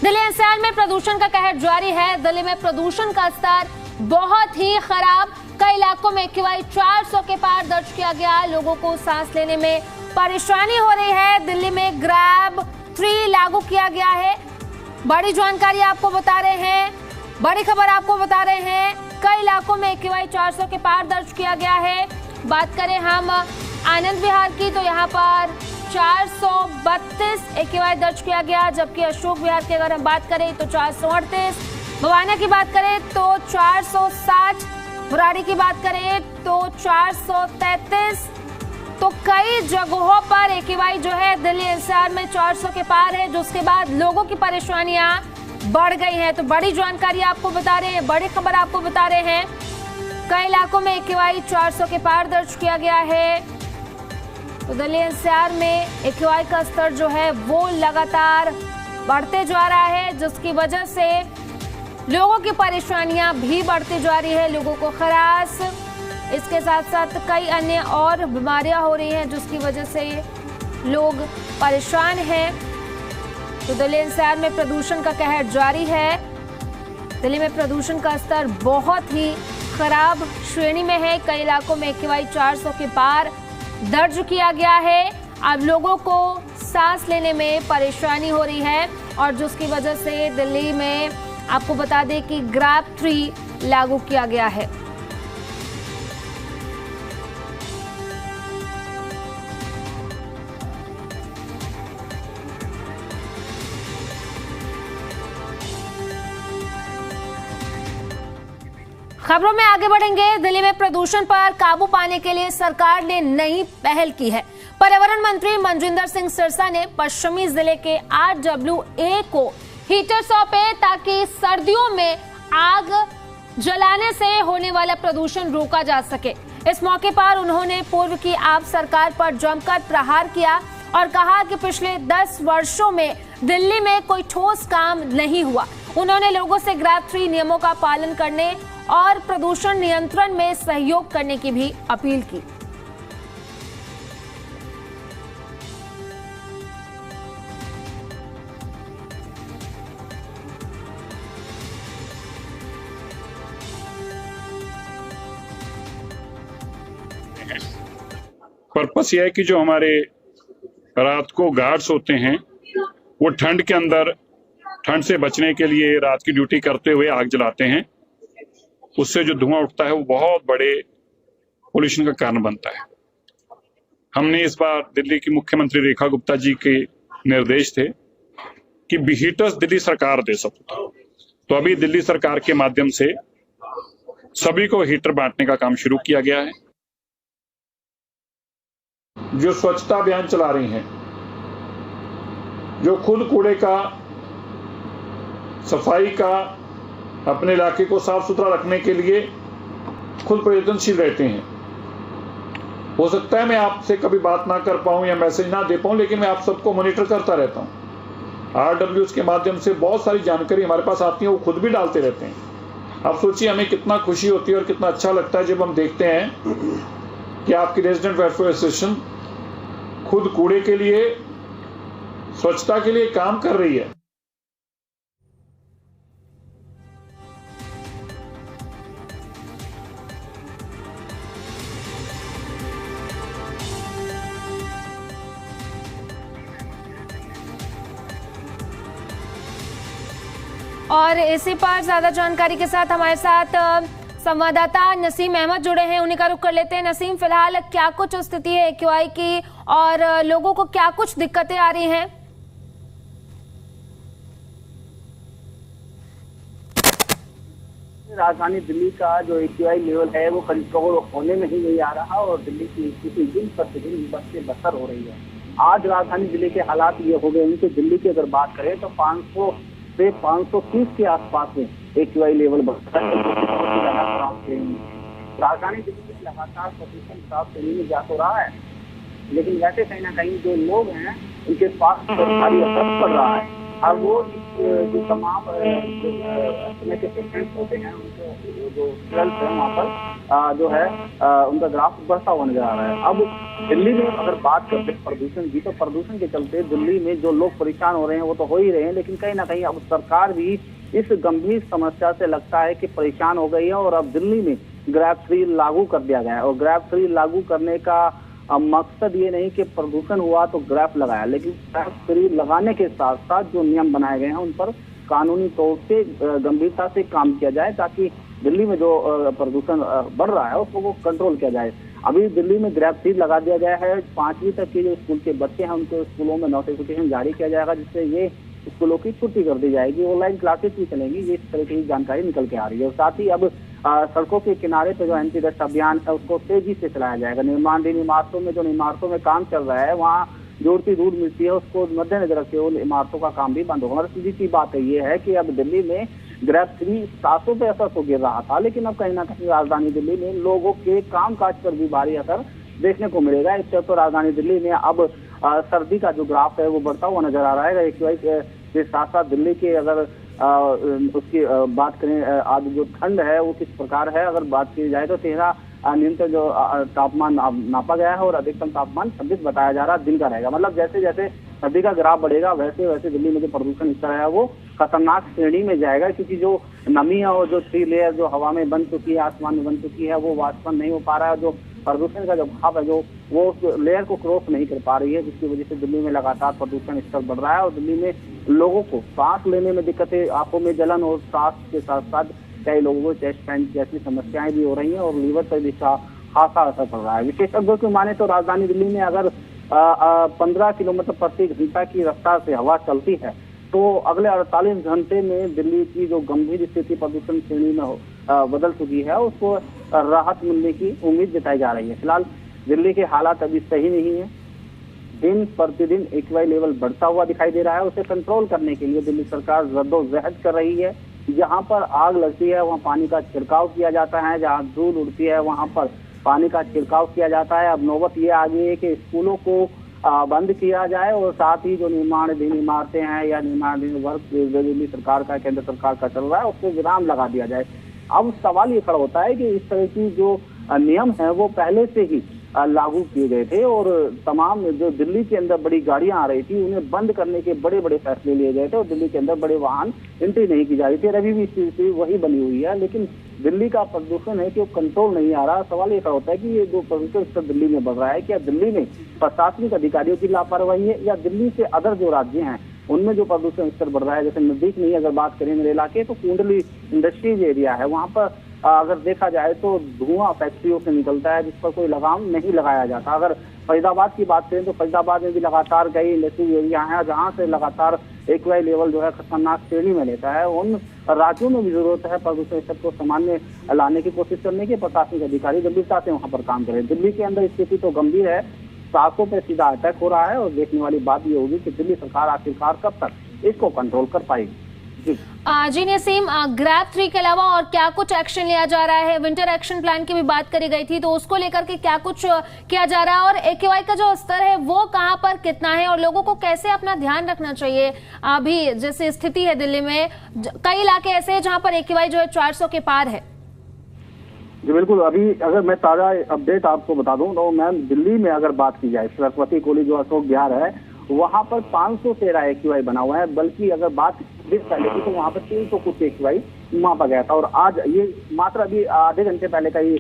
Delhi NCR में प्रदूषण का कहर जारी है। दिल्ली में प्रदूषण का स्तर बहुत ही खराब। कई इलाकों में AQI 400 के पार दर्ज किया गया। लोगों को सांस लेने में परेशानी हो रही है। दिल्ली में ग्रैब 3 लागू किया गया है। बड़ी जानकारी आपको बता रहे हैं, बड़ी खबर आपको बता रहे हैं। कई इलाकों में AQI 400 के पार दर्ज किया गया है। बात करें हम आनंद विहार की तो यहाँ पर 432 AQI दर्ज किया गया, जबकि अशोक विहार की अगर हम बात करें तो 438, बवाना की बात करें तो 460, बुराड़ी की बात करें तो 433। तो कई जगहों पर AQI जो है दिल्ली एनसीआर में 400 के पार है, जिसके बाद लोगों की परेशानियां बढ़ गई हैं। तो बड़ी जानकारी आपको बता रहे हैं, बड़ी खबर आपको बता रहे हैं। कई इलाकों में AQI 400 के पार दर्ज किया गया है। तो दिल्ली एनसीआर में AQI का स्तर जो है वो लगातार बढ़ते जा रहा है, जिसकी वजह से लोगों की परेशानियां भी बढ़ती जा रही है। लोगों को खराश, इसके साथ साथ कई अन्य और बीमारियां हो रही हैं, जिसकी वजह से लोग परेशान हैं। तो दिल्ली एनसीआर में प्रदूषण का कहर जारी है। दिल्ली में प्रदूषण का स्तर बहुत ही खराब श्रेणी में है। कई इलाकों में AQI 400 के पार दर्ज किया गया है। अब लोगों को सांस लेने में परेशानी हो रही है और जिसकी वजह से दिल्ली में आपको बता दें कि ग्रैब 3 लागू किया गया है। खबरों में आगे बढ़ेंगे। दिल्ली में प्रदूषण पर काबू पाने के लिए सरकार ने नई पहल की है। पर्यावरण मंत्री मनजिंदर सिंह सिरसा ने पश्चिमी जिले के RWA को हीटर सौंपे ताकि सर्दियों में आग जलाने से होने वाला प्रदूषण रोका जा सके। इस मौके पर उन्होंने पूर्व की आप सरकार पर जमकर प्रहार किया और कहा कि पिछले 10 वर्षों में दिल्ली में कोई ठोस काम नहीं हुआ। उन्होंने लोगों से ग्रैब 3 नियमों का पालन करने और प्रदूषण नियंत्रण में सहयोग करने की भी अपील की। पर्पस यह है कि जो हमारे रात को गार्ड्स होते हैं वो ठंड के अंदर ठंड से बचने के लिए रात की ड्यूटी करते हुए आग जलाते हैं। उससे जो धुआं उठता है वो बहुत बड़े पोल्यूशन का कारण बनता है। हमने इस बार दिल्ली की मुख्यमंत्री रेखा गुप्ता जी के निर्देश थे कि हीटर्स दिल्ली सरकार दे सके, तो अभी दिल्ली सरकार के माध्यम से सभी को हीटर बांटने का काम शुरू किया गया है। जो स्वच्छता अभियान चला रही हैं, जो खुद कूड़े का, सफाई का, अपने इलाके को साफ सुथरा रखने के लिए खुद प्रयत्नशील रहते हैं। हो सकता है मैं आपसे कभी बात ना कर पाऊं या मैसेज ना दे पाऊं, लेकिन मैं आप सबको मॉनिटर करता रहता हूं। RWS के माध्यम से बहुत सारी जानकारी हमारे पास आती है, वो खुद भी डालते रहते हैं। आप सोचिए हमें कितना खुशी होती है और कितना अच्छा लगता है जब हम देखते हैं कि आपकी रेजिडेंट वेलफेयर एसोसिएशन खुद कूड़े के लिए, स्वच्छता के लिए काम कर रही है। और इसी पर ज्यादा जानकारी के साथ हमारे साथ संवाददाता नसीम अहमद जुड़े हैं, उन्हीं का रुख कर लेते हैं। नसीम, फिलहाल क्या कुछ स्थिति है AQI की और लोगों को क्या कुछ दिक्कतें आ रही हैं? राजधानी दिल्ली का जो AQI लेवल है वो कंट्रोल होने में ही नहीं आ रहा और दिल्ली की स्थिति दिन प्रतिदिन बदसे बदतर हो रही है। आज राजधानी दिल्ली के हालात ये हो गए हैं कि दिल्ली की अगर बात करें तो 500 से 530 के आसपास में AQI लेवल बढ़ता है। राजधानी दिल्ली में लगातार प्रदूषण खराब श्रेणी में जा तो रहा है, लेकिन वैसे कहीं ना कहीं जो लोग हैं उनके पास भारी असर पड़ रहा है और वो जो तमाम समय के पेशेंट्स होते हैं उनको जो हेल्थ है वहाँ पर जो है उनका ग्राफ बढ़ता हुआ नजर आ रहा है। अब दिल्ली में अगर बात करते हैं प्रदूषण की, तो प्रदूषण के चलते दिल्ली में जो लोग परेशान हो रहे हैं वो तो हो ही रहे हैं, लेकिन कहीं ना कहीं अब सरकार भी इस गंभीर समस्या से लगता है कि परेशान हो गई है और अब दिल्ली में ग्रैब 3 लागू कर दिया गया है। और ग्रैब 3 लागू करने का मकसद ये नहीं कि प्रदूषण हुआ तो ग्रैफ लगाया, लेकिन ग्रैब 3 लगाने के साथ साथ जो नियम बनाए गए हैं उन पर कानूनी तौर से गंभीरता से काम किया जाए, ताकि दिल्ली में जो प्रदूषण बढ़ रहा है उसको कंट्रोल किया जाए। अभी दिल्ली में ग्रैब 3 लगा दिया गया है। 5वीं तक के जो स्कूल के बच्चे हैं उनको स्कूलों में नोटिफिकेशन जारी किया जाएगा, जिससे ये स्कूलों की छुट्टी कर दी जाएगी, ऑनलाइन क्लासेस भी चलेंगी। ये इस तरह की जानकारी निकल के आ रही है। और साथ ही अब सड़कों के किनारे पे जो एंटी डस्ट अभियान है उसको तेजी से चलाया जाएगा। निर्माणाधीन इमारतों में जो इमारतों में काम चल रहा है वहाँ जोड़ती धूल मिलती है, उसको मद्देनजर रखते हुए इमारतों का काम भी बंद होगा। और सीधी सी बात है ये है कि अब दिल्ली में ग्रैब 3 700 पे असर तो गिर रहा था, लेकिन अब कहीं ना कहीं राजधानी दिल्ली में लोगों के काम काज पर भी भारी असर देखने को मिलेगा। इससे तो राजधानी दिल्ली में अब सर्दी का जो ग्राफ है वो बढ़ता हुआ नजर आ रहा है। के साथ साथ दिल्ली के अगर उसकी बात करें, आज जो ठंड है वो किस प्रकार है, अगर बात की जाए तो 13 न्यूनतम जो तापमान नापा गया है और अधिकतम तापमान 26 बताया जा रहा है दिन का रहेगा। मतलब जैसे जैसे सर्दी का ग्राफ बढ़ेगा वैसे वैसे दिल्ली में जो प्रदूषण स्तर है वो खतरनाक श्रेणी में जाएगा, क्योंकि जो नमी है और जो 3 लेयर जो हवा में बन चुकी है, आसमान में बन चुकी है, वो वाष्पन नहीं हो पा रहा है। जो प्रदूषण का जो भाव है जो वो उस लेयर को क्रॉस नहीं कर पा रही है, जिसकी वजह से दिल्ली में लगातार प्रदूषण स्तर बढ़ रहा है। और दिल्ली में लोगों को सांस लेने में दिक्कतें, आंखों में जलन और सांस के साथ साथ कई लोगों को चेस्ट पेन जैसी समस्याएं भी हो रही हैं और लीवर पर भी खासा असर पड़ रहा है। विशेषज्ञों की माने तो राजधानी दिल्ली में अगर 15 किलोमीटर प्रति घंटा की रफ्तार से हवा चलती है तो अगले 48 घंटे में दिल्ली की जो गंभीर स्थिति प्रदूषण श्रेणी में बदल चुकी है उसको राहत मिलने की उम्मीद जताई जा रही है। फिलहाल दिल्ली के हालात अभी सही नहीं है, दिन प्रतिदिन एक्यूआई लेवल बढ़ता हुआ दिखाई दे रहा है। उसे कंट्रोल करने के लिए दिल्ली सरकार जद्दोजहद कर रही है। जहां पर आग लगती है वहां पानी का छिड़काव किया जाता है, जहां धूल उड़ती है वहां पर पानी का छिड़काव किया जाता है। अब नौबत ये आ गई है कि स्कूलों को बंद किया जाए और साथ ही जो निर्माणाधीन इमारतें हैं या निर्माणाधीन वर्क दिल्ली सरकार का, केंद्र सरकार का चल रहा है उसको विराम लगा दिया जाए। अब सवाल ये खड़ा होता है कि इस तरह की जो नियम है वो पहले से ही लागू किए गए थे और तमाम जो दिल्ली के अंदर बड़ी गाड़ियां आ रही थी उन्हें बंद करने के बड़े बड़े फैसले लिए गए थे और दिल्ली के अंदर बड़े वाहन एंट्री नहीं की जा रही थी। अभी भी स्थिति वही बनी हुई है, लेकिन दिल्ली का प्रदूषण है कि वो कंट्रोल नहीं आ रहा। सवाल ये होता है कि ये जो प्रदूषण स्तर दिल्ली में बढ़ रहा है, क्या दिल्ली में प्रशासनिक अधिकारियों की लापरवाही है या दिल्ली से अदर जो राज्य हैं उनमें जो प्रदूषण स्तर बढ़ रहा है। जैसे नजदीक में अगर बात करें मेरे इलाके तो कुंडली इंडस्ट्रीज एरिया है, वहाँ पर अगर देखा जाए तो धुआं फैक्ट्रियों से निकलता है जिस पर कोई लगाम नहीं लगाया जाता। अगर फरीदाबाद की बात करें तो फरीदाबाद में भी लगातार कई इंडस्ट्रियल एरिया हैं जहां से लगातार एक्यूआई लेवल जो है खतरनाक श्रेणी में लेता है। उन राज्यों में भी जरूरत है प्रदूषण स्तर को सामान्य लाने की कोशिश करने की, प्रशासनिक अधिकारी गंभीरता से वहां पर काम करें। दिल्ली के अंदर स्थिति तो गंभीर है, सांसों पर सीधा अटैक हो रहा है और देखने वाली बात ये होगी कि दिल्ली सरकार आखिरकार कब तक इसको कंट्रोल कर पाएगी। जी नसीम, ग्रैब 3 के अलावा और क्या कुछ एक्शन लिया जा रहा है? विंटर एक्शन प्लान की भी बात करी गई थी, तो उसको लेकर के क्या कुछ किया जा रहा है और एक्यूआई का जो स्तर है वो कहां पर कितना है और लोगों को कैसे अपना ध्यान रखना चाहिए? अभी जैसे स्थिति है दिल्ली में, कई इलाके ऐसे हैं जहां पर एक्यूआई जो है 400 के पार है। जी बिल्कुल, अभी अगर मैं ताजा अपडेट आपको बता दूं तो मैम दिल्ली में अगर बात की जाए सरस्वती कोली जो अशोक विहार है वहां पर 513 एक्यूआई बना हुआ है, बल्कि अगर बात पहले की तो वहां पर 300 कुछ एक्यूआई मापा गया था और आज ये मात्र अभी आधे घंटे पहले का ही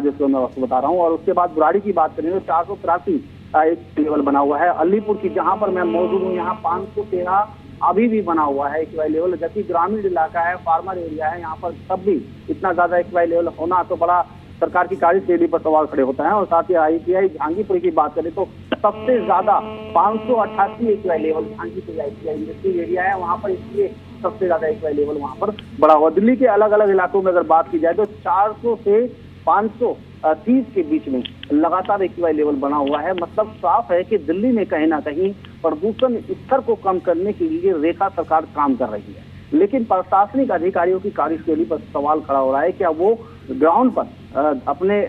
जिसको मैं आपको बता रहा हूँ। और उसके बाद बुराड़ी की बात करें तो 483 एक लेवल बना हुआ है। अलीपुर की जहां पर मैं मौजूद हूँ यहाँ 513 अभी भी बना हुआ है एक्यूआई लेवल, जबकि ग्रामीण इलाका है, फार्मर एरिया है, यहाँ पर तब भी इतना ज्यादा एक्यूआई लेवल होना तो बड़ा सरकार की कार्यशैली पर सवाल खड़े होता है। और साथ ही आईटीआई जहांगीरपुर की बात करें तो सबसे ज्यादा 588 AQI level Jahangirpur ITI industrial area है, वहां पर इसलिए सबसे ज्यादा एक्यूआई लेवल वहां पर बढ़ा हुआ। दिल्ली के अलग अलग इलाकों में अगर बात की जाए तो 400 से 530 के बीच में लगातार एक्यूआई लेवल बना हुआ है। मतलब साफ है कि दिल्ली में कहीं ना कहीं प्रदूषण स्तर को कम करने के लिए रेखा सरकार काम कर रही है, लेकिन प्रशासनिक अधिकारियों की कार्यशैली पर सवाल खड़ा हो रहा है, क्या वो ग्राउंड पर अपने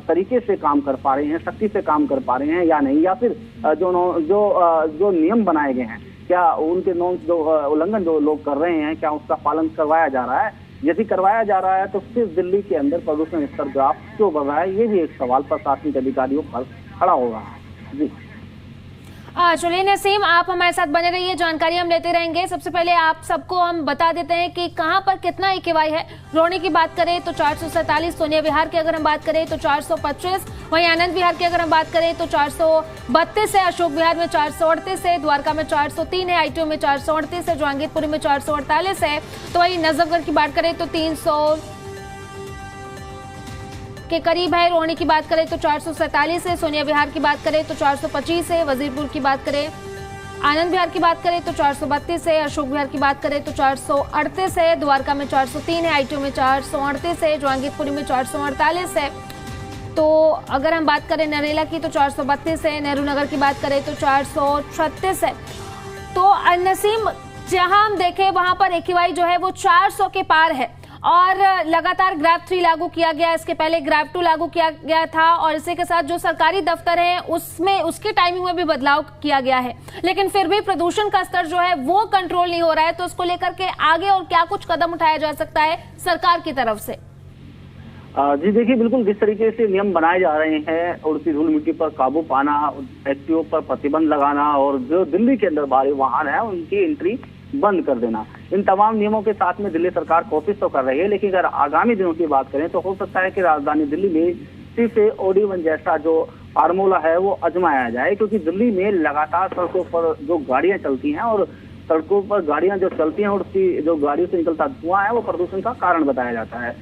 तरीके से काम कर पा रहे हैं, सख्ती से काम कर पा रहे हैं या नहीं, या फिर जो नियम बनाए गए हैं क्या उनके नॉर्म्स जो उल्लंघन जो लोग कर रहे हैं क्या उसका पालन करवाया जा रहा है? यदि करवाया जा रहा है तो सिर्फ दिल्ली के अंदर प्रदूषण स्तर ग्राफ क्यों बढ़ रहा है, ये भी एक सवाल प्रशासनिक अधिकारियों पर खड़ा हो रहा है। जी चलिए नसीम, आप हमारे साथ बने रहिए, जानकारी हम लेते रहेंगे। सबसे पहले आप सबको हम बता देते हैं कि कहां पर कितना AQI है। रोहनी की बात करें तो 447, सोनिया विहार की अगर हम बात करें तो 425, वहीं आनंद विहार की अगर हम बात करें तो 432 है, अशोक विहार में 438 है, द्वारका में 403 है, ITO में 438 है, जहांगीरपुरी में 448 है। तो वहीं नजफगढ़ की बात करें तो 300 के करीब है। रोहनी की बात करें तो 447 है, सोनिया विहार की बात करें तो 425 है, वजीरपुर की बात करें, आनंद विहार की बात करें तो 432 है, अशोक विहार की बात करें तो 438 है, द्वारका में 403 है, ITO में 438 है, जहांगीरपुरी में 448 है। तो अगर हम बात करें नरेला की तो 432 है, नेहरू नगर की बात करें तो 436 है। तो नसीम, जहां हम देखें वहां पर AQI जो है वो 400 के पार है और लगातार ग्राफ 3 लागू किया गया, इसके पहले ग्राफ 2 लागू किया गया था और इसी के साथ जो सरकारी दफ्तर हैं उसमें उसकी टाइमिंग में भी बदलाव किया गया है, लेकिन फिर भी प्रदूषण का स्तर जो है वो कंट्रोल नहीं हो रहा है। तो उसको लेकर के आगे और क्या कुछ कदम उठाया जा सकता है सरकार की तरफ से? जी देखिए, बिल्कुल जिस तरीके से नियम बनाए जा रहे हैं, उड़ती धूल मिट्टी पर काबू पाना, फैक्ट्रियों पर प्रतिबंध लगाना और जो दिल्ली के अंदर भारी वाहन है उनकी एंट्री बंद कर देना, इन तमाम नियमों के साथ में दिल्ली सरकार कोशिश तो कर रही है, लेकिन अगर आगामी दिनों की बात करें तो हो सकता है कि राजधानी दिल्ली में फिर से OD1 जैसा जो फार्मूला है वो आजमाया जाए, क्योंकि दिल्ली में लगातार सड़कों पर जो गाड़ियां चलती हैं और सड़कों पर गाड़ियां जो चलती हैं और उसकी जो गाड़ियों से निकलता धुआं है वो प्रदूषण का कारण बताया जाता है।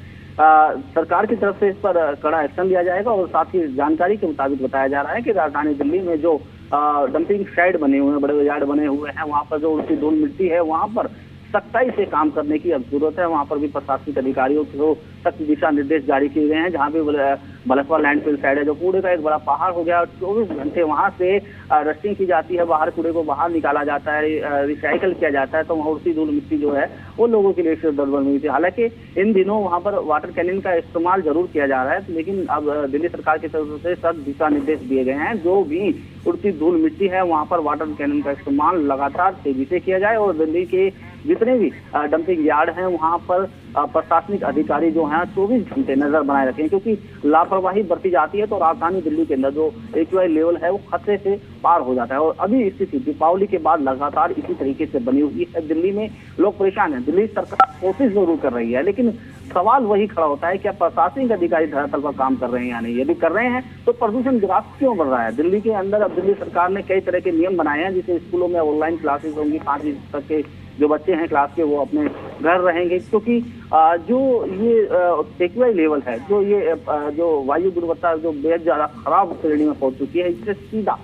सरकार की तरफ से इस पर कड़ा एक्शन लिया जाएगा और साथ ही जानकारी के मुताबिक बताया जा रहा है कि राजधानी दिल्ली में जो डंपिंग साइड बने हुए हैं, बड़े यार्ड बने हुए हैं, वहां पर जो उड़ती धूल मिट्टी है वहां पर सख्ताई से काम करने की अब जरूरत है। वहां पर भी प्रशासनिक अधिकारियों को सख्त दिशा निर्देश जारी किए गए हैं। जहां भी बलसवा लैंडफिल साइड है जो कूड़े का एक बड़ा पहाड़ हो गया और 24 घंटे वहां से रस्टिंग की जाती है, बाहर कूड़े को बाहर निकाला जाता है, रिसाइकल किया जाता है, तो वहाँ उड़ती धूल मिट्टी जो है वो लोगों के लिए सिर दर्द बन हुई थी। हालांकि इन दिनों वहां पर वाटर कैनन का इस्तेमाल जरूर किया जा रहा है, लेकिन अब दिल्ली सरकार की तरफ से सख्त दिशा निर्देश दिए गए हैं, जो भी उड़ती धूल मिट्टी है वहां पर वाटर कैनन का इस्तेमाल लगातार तेजी से किया जाए और दिल्ली के जितने भी डंपिंग यार्ड हैं वहां पर प्रशासनिक अधिकारी जो हैं 24 घंटे नजर बनाए रखें, क्योंकि लापरवाही बरती जाती है तो राजधानी दिल्ली के अंदर जो AQI लेवल है वो खतरे से पार हो जाता है। और अभी स्थिति दीपावली के बाद लगातार इसी तरीके से बनी हुई है। दिल्ली में लोग परेशान हैं, दिल्ली सरकार कोशिश जरूर कर रही है, लेकिन सवाल वही खड़ा होता है क्या प्रशासनिक अधिकारी धरातल पर काम कर रहे हैं या नहीं। यदि कर रहे हैं तो प्रदूषण ग्राफ क्यों बढ़ रहा है? दिल्ली के अंदर अब दिल्ली सरकार ने कई तरह के नियम बनाए हैं, जिससे स्कूलों में ऑनलाइन क्लासेस होंगी, 5वीं तक के जो बच्चे हैं क्लास के वो अपने घर रहेंगे, क्योंकि जो ये AQI लेवल है, जो ये जो वायु गुणवत्ता जो बेहद ज्यादा खराब श्रेणी में पहुंच चुकी है, इससे सीधा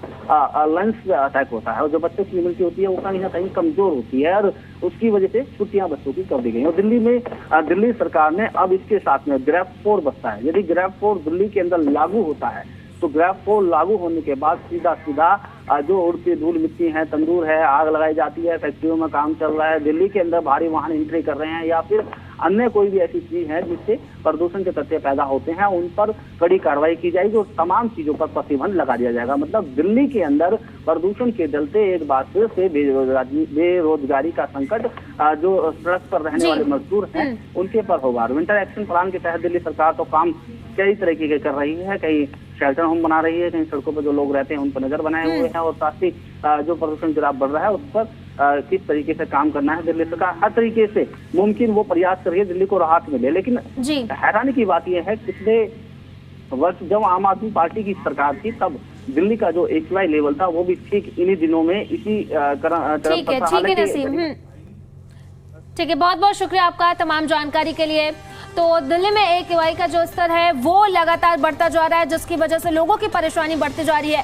लंग्स अटैक होता है और जो बच्चों की इम्यूनिटी होती है वो कहीं ना कहीं कमजोर होती है और उसकी वजह से छुट्टियां बच्चों की कर दी गई। और दिल्ली में दिल्ली सरकार ने अब इसके साथ में ग्राफ 4 बसता है। यदि ग्राफ 4 दिल्ली के अंदर लागू होता है तो ग्राफ 4 लागू होने के बाद सीधा जो उड़ती धूल मिट्टी है, तंदूर है, आग लगाई जाती है, फैक्ट्रियों में काम चल रहा है, दिल्ली के अंदर भारी वाहन एंट्री कर रहे हैं या फिर अन्य कोई भी ऐसी चीज है जिससे प्रदूषण के तथ्य पैदा होते हैं, उन पर कड़ी कार्रवाई की जाएगी और तमाम चीजों पर प्रतिबंध लगा दिया जाएगा। मतलब दिल्ली के अंदर प्रदूषण के चलते एक बार फिर से बेरोजगारी का संकट जो सड़क पर रहने वाले मजदूर हैं उनके पर होगा। विंटर एक्शन प्लान के तहत दिल्ली सरकार तो काम कई तरीके के कर रही है, कई शेल्टर होम बना रही है, कहीं सड़कों पर जो लोग रहते हैं उन पर नजर बनाए हुए हैं और साथ ही जो प्रदूषण ग्राफ बढ़ रहा है उस पर किस तरीके से काम करना है दिल्ली सरकार हर तरीके से मुमकिन वो प्रयास कर रही है दिल्ली को राहत मिले। लेकिन हैरानी की बात यह है पिछले वर्ष जब आम आदमी पार्टी की सरकार थी तब दिल्ली का जो AQI लेवल था वो भी ठीक इन्हीं दिनों में इसी चरण पर था। ठीक है, बहुत बहुत शुक्रिया आपका तमाम जानकारी के लिए। तो दिल्ली में AQI का जो स्तर है वो लगातार बढ़ता जा रहा है, जिसकी वजह से लोगों की परेशानी बढ़ती जा रही है।